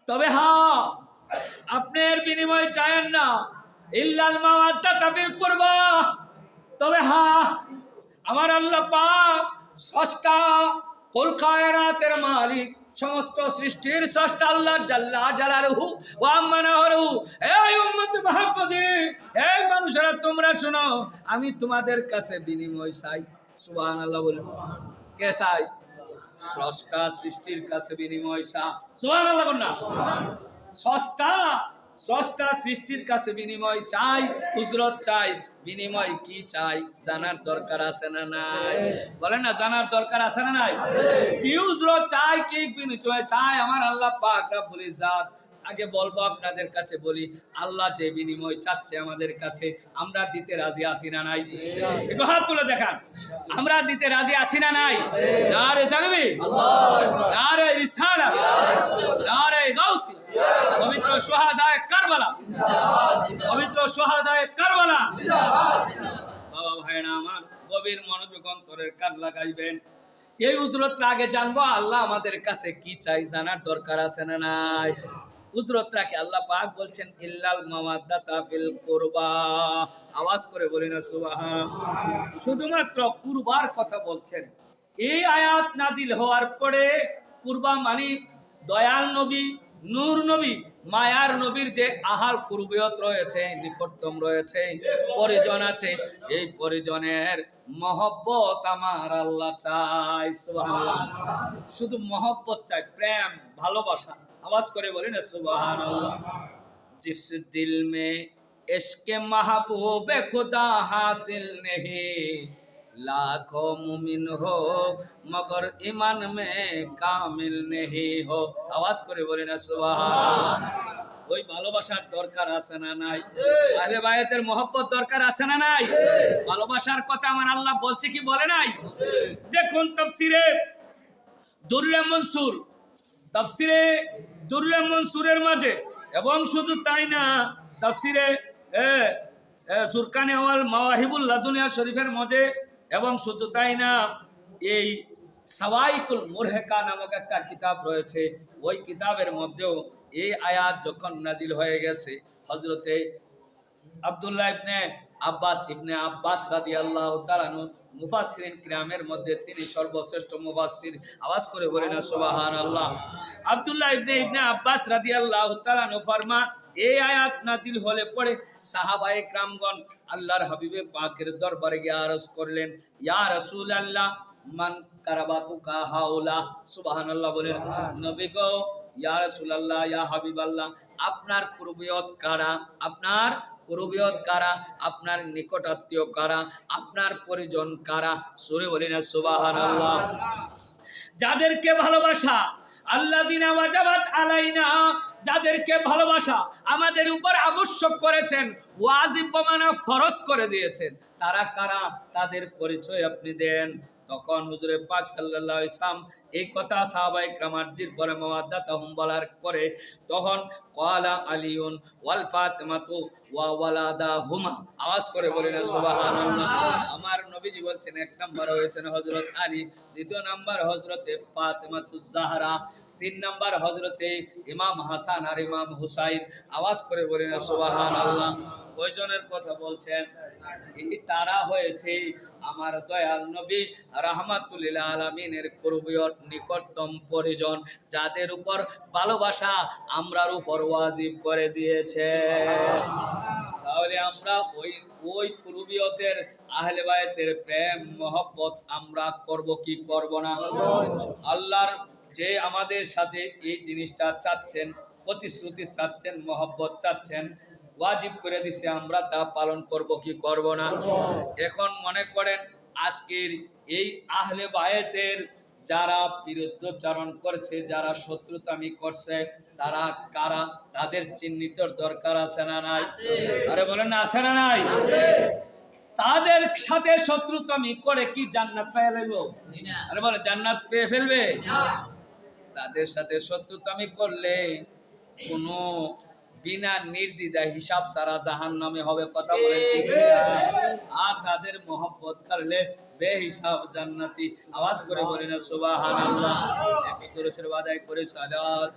তবে হ্যাঁ, আপনার বিনিময় চায়েন না, ইল্লাল মাওয়াদ্দাতা বিল কুরবা। তবে হ্যাঁ, আমার আল্লাহ পাক স্রষ্টা, কুল কায়নাতের মালিক, সমস্ত সৃষ্টির স্রষ্টা আল্লাহ জাল্লা জালালুহু ওয়া আমানাহু। এই উম্মত মুহাম্মদী, এই মানুষেরা তোমরা শোনো, আমি তোমাদের কাছে বিনিময় চাই। সুবহানাল্লাহ বলুন। কে চাই? স্রষ্টা সৃষ্টির কাছে বিনিময় চাই। সুবহানাল্লাহ বলুন না। স্রষ্টা সৃষ্টির কাছে বিনিময় চাই, উজরত চাই। বিনিময় কি চাই জানার দরকার আছে না নাই? বলেন না, জানার দরকার আছে না নাই? কি উজরত চাই, কি বিনিময় চাই আমার আল্লাহ পাক রব্বুল ইজ্জত। আগে বলবো আপনাদের কাছে বলি, আল্লাহ যে বিনিময় চাচ্ছে আমাদের কাছে, আমরা দিতে রাজি আছি না নাই? একটু হাত তুলে দেখান, আমরা দিতে রাজি আছি না নাই? নারে তাকবীর, নারে রিসালাত, নারে গাউসি, পবিত্র শুহাদায়ে কারবালা, পবিত্র শুহাদায়ে কারবালা। বাবা ভাইরা আমার, গভীর মনোযোগ অন্তরের কান লাগাইবেন। এই উজরত আগে জানবো আল্লাহ আমাদের কাছে কি চাই, জানার দরকার আছে না নাই? উজরত রাখে আল্লাহ পাক বলছেন ইল্লাল মাওয়াদ্দাতা ফিল কুরবা। আওয়াজ করে বলি না সুবহান। শুধুমাত্র কুরবার কথা বলছেন। এই আয়াত নাজিল হওয়ার পরে কুরবা মানে দয়াল নবী, নূর নবী, মায়ার নবীর যে আহাল কুরবিয়ত রয়েছে, নিকটতম রয়েছে, পরিজন আছে, এই পরিজনের মহব্বত আমার আল্লাহ চাই। সুবহানাল্লাহ। শুধু মহব্বত চাই, প্রেম, ভালোবাসা। आवाज करे बोले ना सुभान अल्लाह। जिस दिल में इश्क महबूब खुदा हासिल नहीं, लाखों मुमिन हो मगर ईमान में कामिल नहीं हो। आवाज करे बोले ना सुभान। ওই ভালোবাসার দরকার আছে না নাই? আহলে বায়াতের মহব্বত দরকার আছে না নাই? ভালোবাসার কথা আমার আল্লাহ বলছে কি বলে নাই? দেখুন তাফসিরে দুররে মনসুর, তাফসিরে দুররে মনসুরের মাঝে, এবং শুধু তাই না, তাফসিরে জুরকানে আওয়াল মাওয়াহিবুল লাদুনিয়া শরীফের মাঝে, এবং শুধু তাই না, এই সাওয়াইকুল মুরহেকা নামক একটা কিতাব রয়েছে, ওই কিতাবের মধ্যেও এই আয়াত যখন নাজিল হয়ে গেছে, হযরতে আব্দুল্লাহ ইবনে আব্বাস রাদিয়াল্লাহু তাআলা আনহু মুফাসসিরিন কিরামের মধ্যে তিনি সর্বশ্রেষ্ঠ মুফাসসির। আওয়াজ করে বলেন সুবহানাল্লাহ। আব্দুল্লাহ ইবনে আব্বাস রাদিয়াল্লাহু তাআলা আনহু ফরমান, এই আয়াত নাজিল হলে পরে সাহাবায়ে কিরামগণ আল্লাহর হাবিবে পাকের দরবারে গিয়ে আরজ করলেন, ইয়া রাসূলুল্লাহ মান কারাবাতুকা হাউলা। সুবহানাল্লাহ বলেন। নবী গো, ইয়া রাসূলুল্লাহ, ইয়া হাবিবাল্লাহ, আপনার কুরবিয়ত কারা, আপনার কুরবিয়ত কারা, আপনার নিকট আত্মীয় কারা, আপনার পরিজন কারা? সূরা বলেন সুবহানাল্লাহ। যাদেরকে ভালোবাসা আল্লাযিনা ওয়াজাবাত আলাইনা, যাদেরকে ভালোবাসা আমাদের উপর আবশ্যক করেছেন, ওয়াজিব বানানা ফরজ করে দিয়েছেন, তারা কারা? তাদের পরিচয় আপনি দেন। তখন হুজুরে পাক সাল্লাল্লাহু আলাইহি ওয়াসাল্লাম এই কথা সাহাবায়ে কিরামের পরে মাওয়াদ্দাতাহুম বলার পরে, তখন ক্বালা আলিউন ওয়াল ফাতিমাতু ওয়া ওয়ালাদাহুমা। আওয়াজ করে বলেন সুবহানাল্লাহ। আমার নবীজি বলছেন, এক নাম্বার হয়েছেন হযরত আলী, দ্বিতীয় নাম্বার হযরতে ফাতিমাতুজ জাহরা, তিন নাম্বার হযরতে ইমাম হাসান আর ইমাম হুসাইন। আওয়াজ করে বলেন সুবহানাল্লাহ। কয়জনের কথা বলছেন? এই তারা হয়েছে আমার দয়াল নবী রাহমাতুল লিল আলামিনের কুরবিয়ত নিকটতম পরিজন, যাদের উপর ভালোবাসা আমরার উপর ওয়াজিব করে দিয়েছে। তাহলে আমরা ওই কুরবিয়তের আহলে বায়াতের প্রেম মহব্বত আমরা করব কি করব না? আল্লাহর যে আমাদের সাথে এই জিনিসটা চাচ্ছেন, প্রতিশ্রুতি চাচ্ছেন, মহব্বত চাচ্ছেন, ওয়াজিব করে দিছে, আমরা তা পালন করব কি করব না? এখন মনে করেন আজকের এই আহলে বায়াতের যারা বিরুদ্ধচারণ করছে, যারা শত্রুতামি করছে, তারা কারা? তাদের চিহ্নিত দরকার আছে না নাই? আরে বলেন না, আছে না নাই? তাদের সাথে শত্রুতামি করে কি জান্নাত পেয়ে ফেলবো? আরে বলে জান্নাত পেয়ে ফেলবে? তাদের সাথে শত্রুতামি করলে কোনো বিনা নির্দ্বিধায় হিসাব সারা জাহান্নামে হবে। কথা বলেন ঠিক না? আর তাদের মহব্বত করলে বেহিসাব জান্নাতি। আওয়াজ করে বলেন সুবহানাল্লাহ। একটু করে আদায় করে সালাত